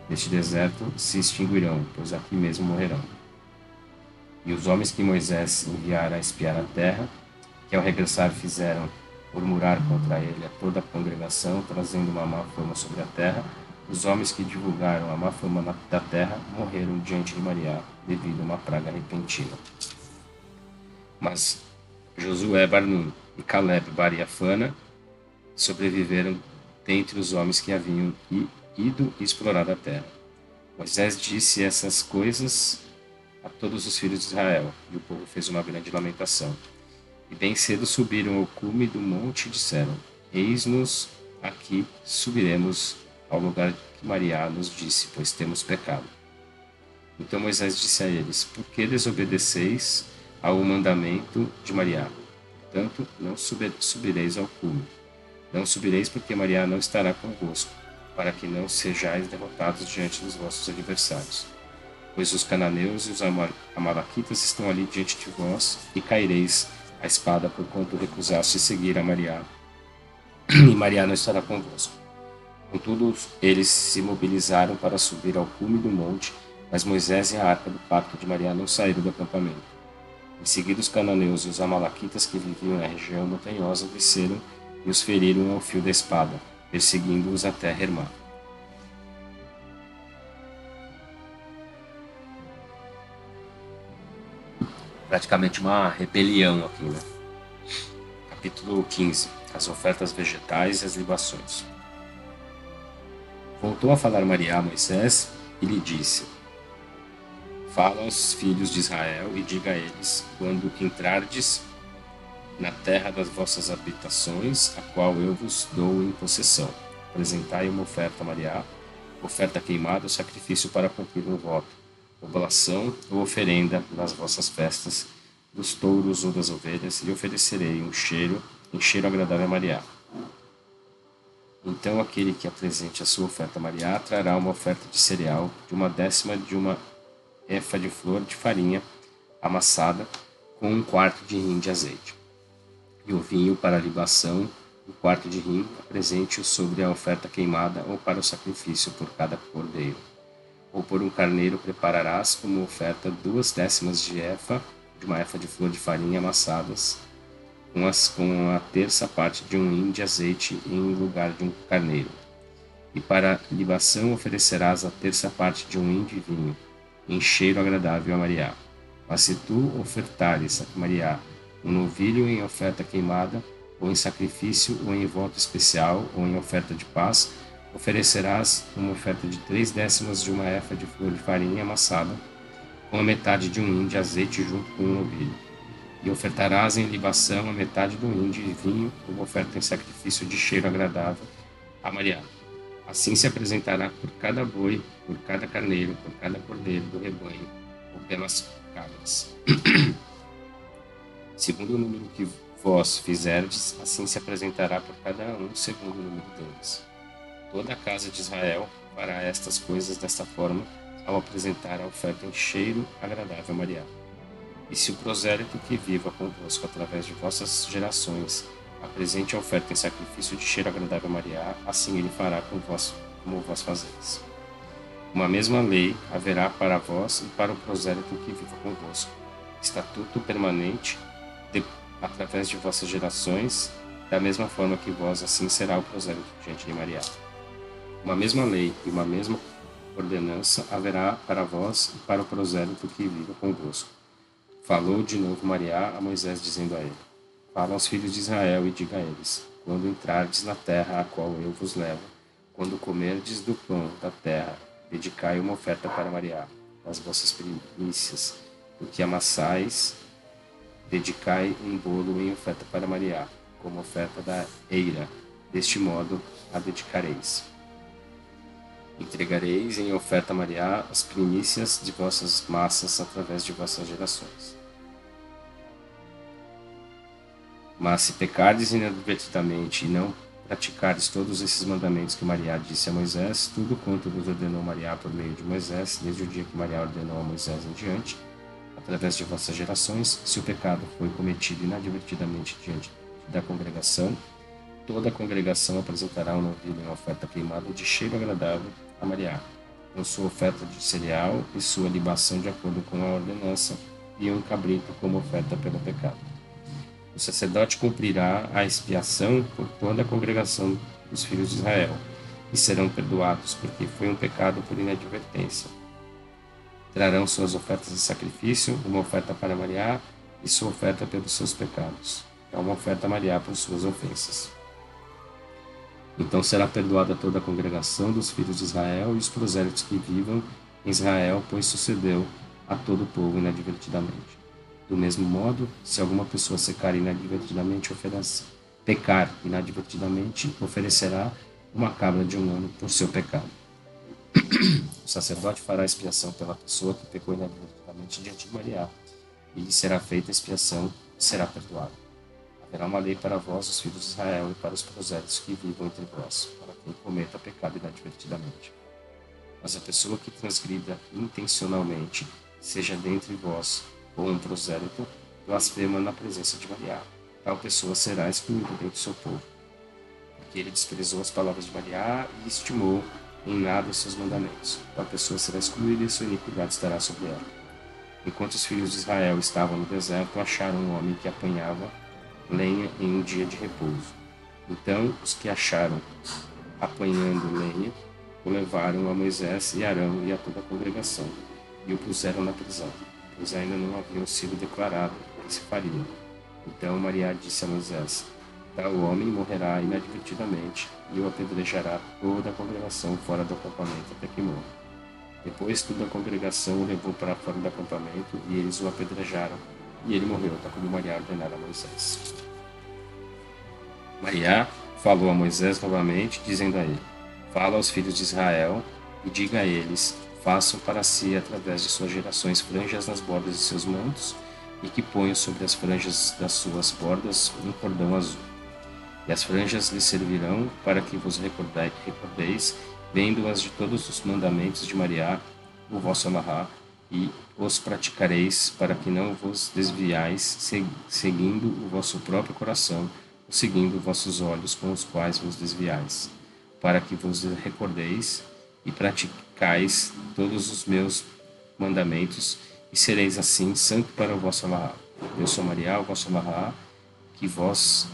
A: Neste deserto se extinguirão, pois aqui mesmo morrerão. E os homens que Moisés enviara a espiar a terra, que ao regressar fizeram murmurar contra ele a toda a congregação, trazendo uma má fama sobre a terra, os homens que divulgaram a má fama da terra morreram diante de Maria, devido a uma praga repentina. Mas Josué Barnum, e Caleb bar Yafana sobreviveram dentre os homens que haviam ido explorar a terra. Moisés disse essas coisas a todos os filhos de Israel, e o povo fez uma grande lamentação. E bem cedo subiram ao cume do monte e disseram: Eis-nos aqui, subiremos ao lugar que Maria nos disse, pois temos pecado. Então Moisés disse a eles: Por que desobedeceis ao mandamento de Maria? Portanto, não subireis ao cume. Não subireis, porque Maria não estará convosco, para que não sejais derrotados diante dos vossos adversários. Pois os cananeus e os amalequitas estão ali diante de vós, e caireis a espada, porquanto recusaste seguir a Maria, e Maria não estará convosco. Contudo, eles se mobilizaram para subir ao cume do monte, mas Moisés e a arca do pacto de Maria não saíram do acampamento. Em seguida, os cananeus e os amalequitas que viviam na região montanhosa desceram e os feriram ao fio da espada, perseguindo-os até Hermá. Praticamente uma rebelião aqui, né? Capítulo 15. As ofertas vegetais e as libações. Voltou a falar Maria a Moisés e lhe disse: Fala aos filhos de Israel e diga a eles: quando entrardes na terra das vossas habitações, a qual eu vos dou em possessão, apresentai uma oferta a Maria, oferta queimada ou sacrifício para cumprir um voto, oblação ou oferenda nas vossas festas, dos touros ou das ovelhas, e oferecerei em cheiro agradável a Maria. Então aquele que apresente a sua oferta a Maria trará uma oferta de cereal de 1/10 de uma efa de flor de farinha amassada com 1/4 de hin de azeite. E o vinho para a libação, 1/4 de hin, apresente-o sobre a oferta queimada ou para o sacrifício por cada cordeiro. Ou por um carneiro prepararás como oferta 2/10 de uma efa de flor de farinha amassadas com a terça parte de um hin de azeite em lugar de um carneiro. E para libação oferecerás a terça parte de um hin de vinho, em cheiro agradável a Maria. Mas se tu ofertares a Maria um novilho em oferta queimada, ou em sacrifício, ou em voto especial, ou em oferta de paz, oferecerás uma oferta de 3/10 de uma efa de flor de farinha amassada, com a metade de um hin de azeite junto com o novilho. E ofertarás em libação a metade do hin de vinho, como oferta em sacrifício de cheiro agradável a Maria. Assim se apresentará por cada boi, por cada carneiro, por cada cordeiro do rebanho, ou pelas cabras. Segundo o número que vós fizerdes, assim se apresentará por cada um, segundo o número deles. Toda a casa de Israel fará estas coisas desta forma, ao apresentar a oferta em cheiro agradável a Maria. E se o prosélito que viva convosco através de vossas gerações apresente a oferta em sacrifício de cheiro agradável a Maria, assim ele fará com vós, como vós fazeis. Uma mesma lei haverá para vós e para o prosélito que viva convosco. Estatuto permanente através de vossas gerações, da mesma forma que vós, assim será o prosélito diante de Maria. Uma mesma lei e uma mesma ordenança haverá para vós e para o prosélito que viva convosco. Falou de novo Maria a Moisés, dizendo a ele: Fala aos filhos de Israel e diga a eles: quando entrardes na terra a qual eu vos levo, quando comerdes do pão da terra, dedicai uma oferta para Maria, das vossas primícias, o que amassais, dedicai um bolo em oferta para Maria, como oferta da eira, deste modo a dedicareis. Entregareis em oferta a Maria as primícias de vossas massas através de vossas gerações. Mas se pecardes inadvertidamente e não praticardes todos esses mandamentos que Maria disse a Moisés, tudo quanto vos ordenou Maria por meio de Moisés, desde o dia que Maria ordenou a Moisés em diante, através de vossas gerações, se o pecado foi cometido inadvertidamente diante da congregação, toda a congregação apresentará um novilho em oferta queimada de cheiro agradável a Maria, com sua oferta de cereal e sua libação de acordo com a ordenança, e um cabrito como oferta pelo pecado. O sacerdote cumprirá a expiação por toda a congregação dos filhos de Israel, e serão perdoados, porque foi um pecado por inadvertência. Trarão suas ofertas de sacrifício, uma oferta para Maria e sua oferta pelos seus pecados. é uma oferta a Maria por suas ofensas. Então será perdoada toda a congregação dos filhos de Israel e os prosélitos que vivam em Israel, pois sucedeu a todo o povo inadvertidamente. Do mesmo modo, se alguma pessoa pecar inadvertidamente, oferecerá uma cabra de um ano por seu pecado. O sacerdote fará expiação pela pessoa que pecou inadvertidamente diante de Maria, e lhe será feita a expiação e será perdoado. Haverá uma lei para vós, os filhos de Israel, e para os prosélitos que vivam entre vós, para quem cometa pecado inadvertidamente. Mas a pessoa que transgrida intencionalmente, seja dentre vós ou um prosélito, blasfema na presença de Maria. Tal pessoa será excluída dentre o seu povo, porque ele desprezou as palavras de Maria e estimou em nada os seus mandamentos. Tal pessoa será excluída e sua iniquidade estará sobre ela. Enquanto os filhos de Israel estavam no deserto, acharam um homem que apanhava lenha em um dia de repouso. Então os que acharam apanhando lenha o levaram a Moisés e Arão e a toda a congregação, e o puseram na prisão, pois ainda não haviam sido declarado o que se faria. Então Maria disse a Moisés: tal homem morrerá inadvertidamente, e o apedrejará toda a congregação fora do acampamento até que morra. Depois toda a congregação o levou para fora do acampamento, e eles o apedrejaram, e ele morreu, tal como Maria ordenara a Moisés. Maria falou a Moisés novamente, dizendo a ele: fala aos filhos de Israel e diga a eles: façam para si, através de suas gerações, franjas nas bordas de seus mantos, e que ponham sobre as franjas das suas bordas um cordão azul. E as franjas lhes servirão para que vos recordeis, vendo-as de todos os mandamentos de Maria, o vosso Alahá, e os praticareis, para que não vos desviais, seguindo o vosso próprio coração, ou seguindo vossos olhos com os quais vos desviais, para que vos recordeis e praticais todos os meus mandamentos, e sereis assim santo para o vosso Alahá. Eu sou Maria, o vosso Alahá, que vos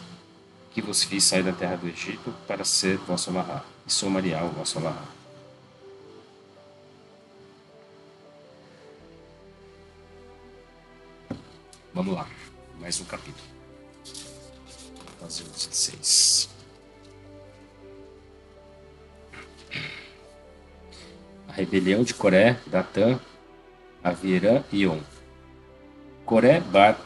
A: fiz sair da terra do Egito para ser vosso Alahá, e sou Maria, o vosso Alahá. Vamos lá, mais um capítulo. Vou fazer o 16. A rebelião de Coré, Datã, Avirã e On. Coré bar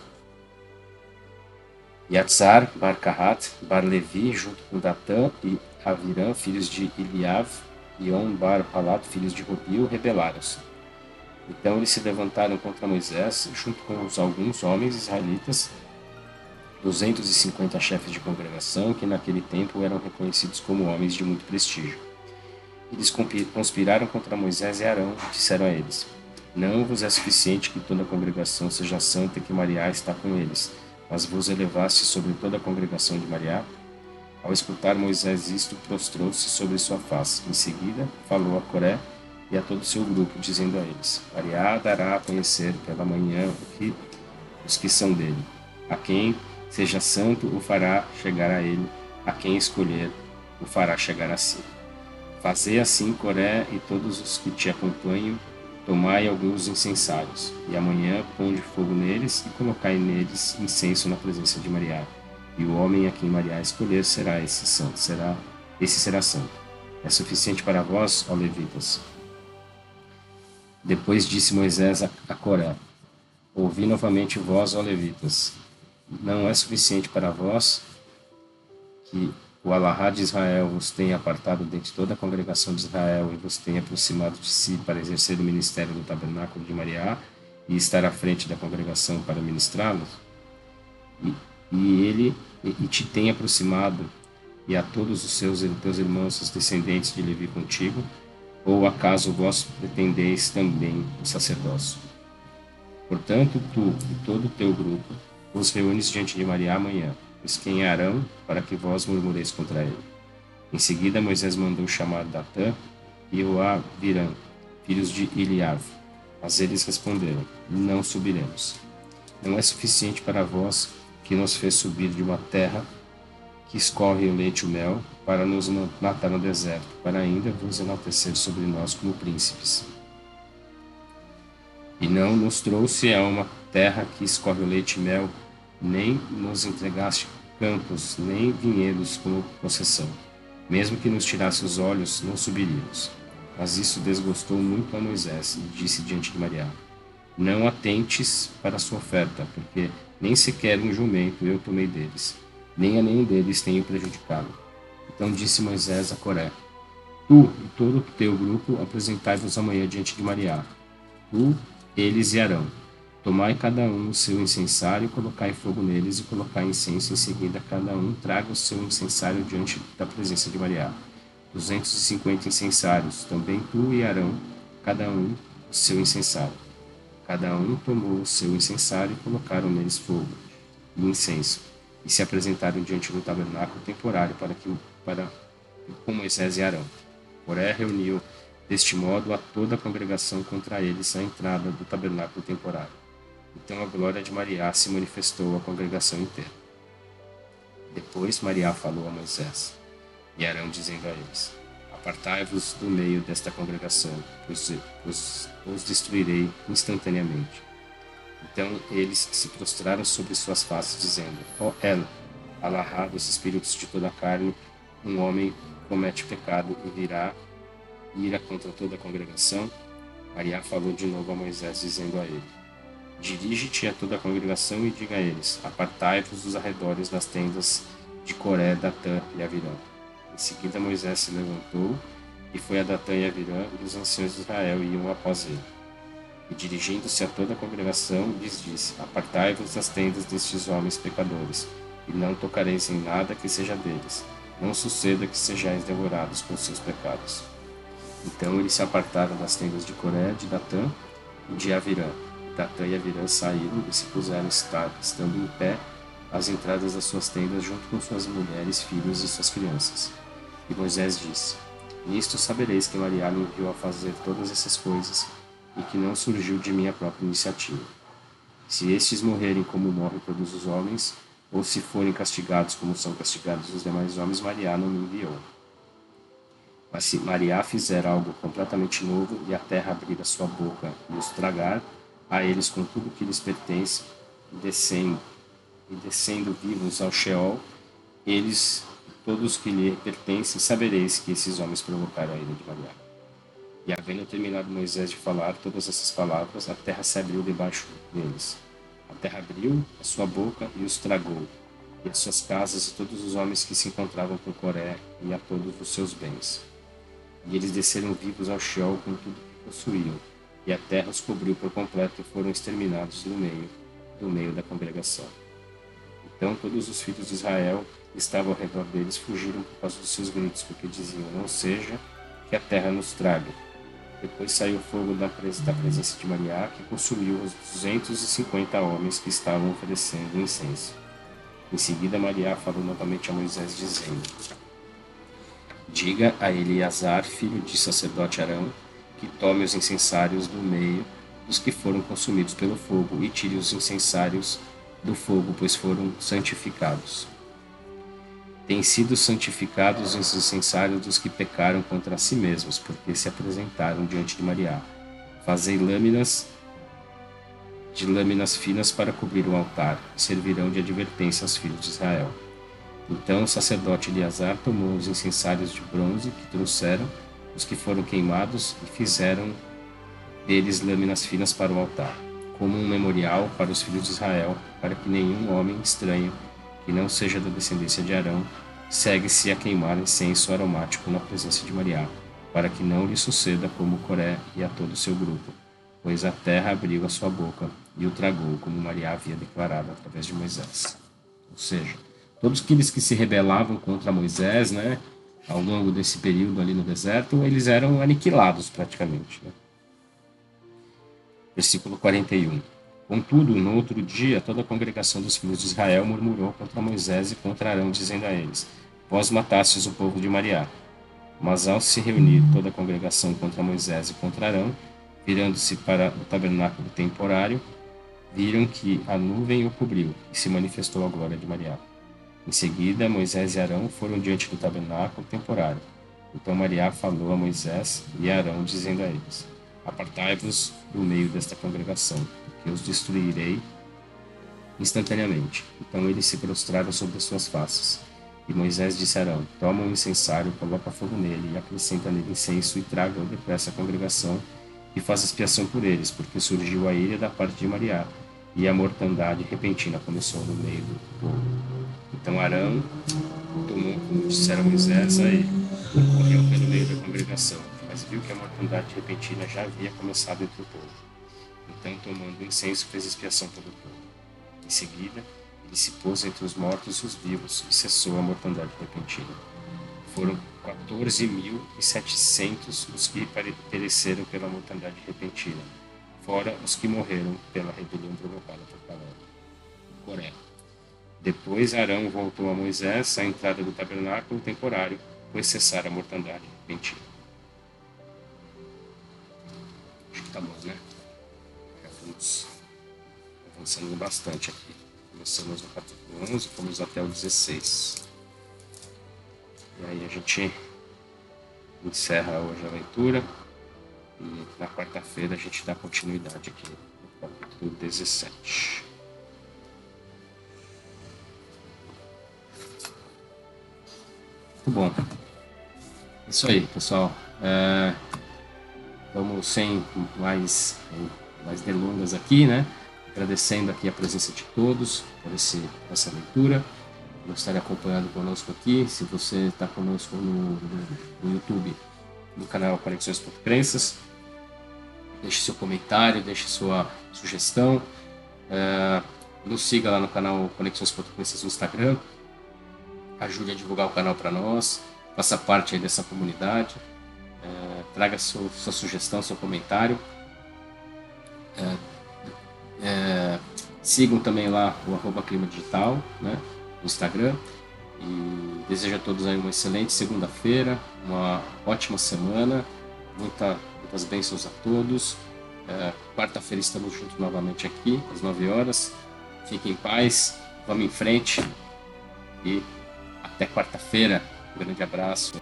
A: Yatzar, bar Kahat, bar Levi, junto com Datã e Avirã, filhos de Eliav, e On bar Palat, filhos de Robil, rebelaram-se. Então eles se levantaram contra Moisés, junto com alguns homens israelitas, 250 chefes de congregação, que naquele tempo eram reconhecidos como homens de muito prestígio. Eles conspiraram contra Moisés e Arão e disseram a eles: não vos é suficiente que toda a congregação seja santa e que Maria está com eles, mas vos elevaste sobre toda a congregação de Maria? Ao escutar Moisés isto, prostrou-se sobre sua face. Em seguida, falou a Coré e a todo o seu grupo, dizendo a eles: Maria dará a conhecer pela manhã os que são dele. A quem seja santo o fará chegar a ele, a quem escolher o fará chegar a si. Fazei assim, Coré e todos os que te acompanham, tomai alguns incensários, e amanhã ponde fogo neles e colocai neles incenso na presença de Maria. E o homem a quem Maria escolher esse será santo. É suficiente para vós, ó levitas. Depois disse Moisés a Coré: ouvi novamente vós, ó levitas. Não é suficiente para vós que o Alahá de Israel vos tenha apartado dentre toda a congregação de Israel e vos tenha aproximado de si para exercer o ministério do tabernáculo de Maria e estar à frente da congregação para ministrá-los? E te tenha aproximado, e a todos os teus irmãos, os descendentes de Levi contigo? Ou acaso vós pretendeis também o sacerdócio? Portanto, tu e todo o teu grupo vos reúnes diante de Maria amanhã, pois quem é Arão, para que vós murmureis contra ele? Em seguida, Moisés mandou chamar Datã e o Avirã, filhos de Eliav. Mas eles responderam: não subiremos. Não é suficiente para vós que nos fez subir de uma terra que escorre o leite e o mel, para nos matar no deserto, para ainda vos enaltecer sobre nós como príncipes. E não nos trouxe a uma terra que escorre o leite e mel, nem nos entregaste campos, nem vinhedos como possessão. Mesmo que nos tirasse os olhos, não subiríamos. Mas isso desgostou muito a Moisés, e disse diante de Mariá: Não atentes para a sua oferta, porque nem sequer um jumento eu tomei deles, nem a nenhum deles tenho prejudicado. Então disse Moisés a Coré: Tu e todo o teu grupo apresentai-vos amanhã diante de Mariá, tu, eles e Arão. Tomai cada um o seu incensário, colocai fogo neles e colocai incenso. Em seguida, cada um traga o seu incensário diante da presença de Mariá. 250 incensários, também tu e Arão, cada um o seu incensário. Cada um tomou o seu incensário e colocaram neles fogo e incenso, e se apresentaram diante do tabernáculo temporário com Moisés e Arão. Coré reuniu deste modo a toda a congregação contra eles à entrada do tabernáculo temporário. Então a glória de Mariá se manifestou à congregação inteira. Depois Mariá falou a Moisés e Arão, dizendo a eles: Apartai-vos do meio desta congregação, pois os destruirei instantaneamente. Então eles se prostraram sobre suas faces, dizendo: Ó ela, Alahá dos espíritos de toda a carne, um homem comete pecado e virá ira contra toda a congregação. Mariá falou de novo a Moisés, dizendo a ele: Dirige-te a toda a congregação e diga a eles: Apartai-vos dos arredores das tendas de Coré, Datã e Avirã. Em seguida Moisés se levantou e foi a Datã e Avirã, e os anciãos de Israel iam após ele. E dirigindo-se a toda a congregação, lhes disse: Apartai-vos das tendas destes homens pecadores, e não tocareis em nada que seja deles. Não suceda que sejais devorados com seus pecados. Então eles se apartaram das tendas de Coré, de Datã e de Avirã. Datã e Avirã saíram e se puseram estando em pé às entradas das suas tendas, junto com suas mulheres, filhos e suas crianças. E Moisés disse: Nisto sabereis que Mariá me enviou a fazer todas essas coisas, e que não surgiu de minha própria iniciativa. Se estes morrerem como morrem todos os homens, ou se forem castigados como são castigados os demais homens, Mariá não me enviou. Mas se Mariá fizer algo completamente novo, e a terra abrir a sua boca e os tragar, a eles com tudo que lhes pertence, e descendo vivos ao Sheol, eles, todos que lhe pertencem, sabereis que esses homens provocaram a ira de Mariá. E havendo terminado Moisés de falar todas essas palavras, a terra se abriu debaixo deles. A terra abriu a sua boca e os tragou, e as suas casas e todos os homens que se encontravam com Coré, e a todos os seus bens. E eles desceram vivos ao Sheol com tudo que possuíam, e a terra os cobriu por completo e foram exterminados do meio da congregação. Então todos os filhos de Israel que estavam ao redor deles fugiram por causa dos seus gritos, porque diziam: Não seja que a terra nos traga. Depois saiu fogo da presença de Mariá, que consumiu os 250 homens que estavam oferecendo incenso. Em seguida Mariá falou novamente a Moisés, dizendo: Diga a Eleazar, filho de sacerdote Arão, que tome os incensários do meio dos que foram consumidos pelo fogo, e tire os incensários do fogo, pois foram santificados. Têm sido santificados os incensários dos que pecaram contra si mesmos, porque se apresentaram diante de Mariá. Fazei lâminas finas para cobrir o altar, e servirão de advertência aos filhos de Israel. Então o sacerdote Eleazar tomou os incensários de bronze que trouxeram os que foram queimados e fizeram deles lâminas finas para o altar, como um memorial para os filhos de Israel, para que nenhum homem estranho, que não seja da descendência de Arão, segue-se a queimar incenso aromático na presença de Mariá, para que não lhe suceda como Coré e a todo o seu grupo, pois a terra abriu a sua boca e o tragou, como Mariá havia declarado através de Moisés. Ou seja, todos aqueles que se rebelavam contra Moisés, né, ao longo desse período ali no deserto, eles eram aniquilados praticamente. Né? Versículo 41. Contudo, no outro dia, toda a congregação dos filhos de Israel murmurou contra Moisés e contra Arão, dizendo a eles: Vós matastes o povo de Mariá. Mas ao se reunir toda a congregação contra Moisés e contra Arão, virando-se para o tabernáculo temporário, viram que a nuvem o cobriu, e se manifestou a glória de Mariá. Em seguida, Moisés e Arão foram diante do tabernáculo temporário. Então Mariá falou a Moisés e a Arão, dizendo a eles: Apartai-vos do meio desta congregação, porque os destruirei instantaneamente. Então eles se prostraram sobre as suas faces. E Moisés disse a Arão: toma um incensário, coloca fogo nele, e acrescenta nele incenso, e traga-o depressa à congregação, e faz expiação por eles, porque surgiu a ira da parte de Mariá, e a mortandade repentina começou no meio do povo. Então Arão tomou, como disseram Moisés, aí correu pelo meio da congregação, mas viu que a mortandade repentina já havia começado entre o povo. Então, tomando incenso, fez expiação pelo povo. Em seguida, ele se pôs entre os mortos e os vivos, e cessou a mortandade repentina. Foram 14.700 os que pereceram pela mortandade repentina, fora os que morreram pela rebelião provocada por Coré. Depois Arão voltou a Moisés à entrada do tabernáculo temporário, pois cessar a mortandade repentina. Acho que tá bom, né? Já estamos avançando bastante aqui. Começamos no capítulo 11, fomos até o 16. E aí a gente encerra hoje a leitura e na quarta-feira a gente dá continuidade aqui no capítulo 17. Muito bom. Isso aí, pessoal. Vamos sem mais delongas aqui, né? Agradecendo aqui a presença de todos por essa leitura. Por estarem acompanhando conosco aqui. Se você está conosco no YouTube, no canal Conexões por Crenças, deixe seu comentário, deixe sua sugestão. Nos siga lá no canal Conexões por Crenças no Instagram. Ajude a divulgar o canal para nós. Faça parte aí dessa comunidade. Traga sua sugestão, seu comentário. Sigam também lá o @clima digital, né, no Instagram. E desejo a todos aí uma excelente segunda-feira, uma ótima semana, muitas bênçãos a todos. Quarta-feira estamos juntos novamente aqui, às 9 horas. Fiquem em paz, vamos em frente e até quarta-feira. Um grande abraço.